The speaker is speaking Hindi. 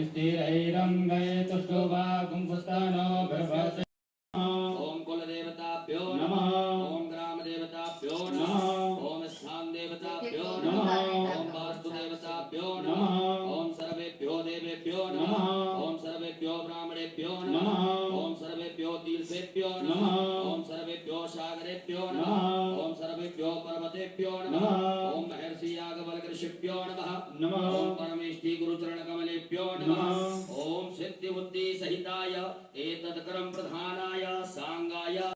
स्थिरैरङ्गये तुष्टोभा कुम्भस्थानो गर्भस्य ओम कुलदेवताभ्यो नमः ओम ग्रामदेवताभ्यो नमः ओम स्थान देवताभ्यो नमः ओम वास्तुदेवताभ्यो नमः ओम सर्वेभ्यो देवेभ्यो नमः ओम सर्वेभ्यो ब्राह्मणेभ्यो नमः ओम सर्वेभ्यो तीर्थेभ्यो नमः ओम सर्वेभ्यो सागरेभ्यो नमः ओम सर्वेभ्यो पर्वतेभ्यो नमः ओम महर्षि याज्ञवल्क्य नमः ओम परमेष्टि गुरुचरण कमलेभ्यो नमः ओम सिद्धि बुद्धि सहिताय एतत्कर्म प्रधानाय सांगाय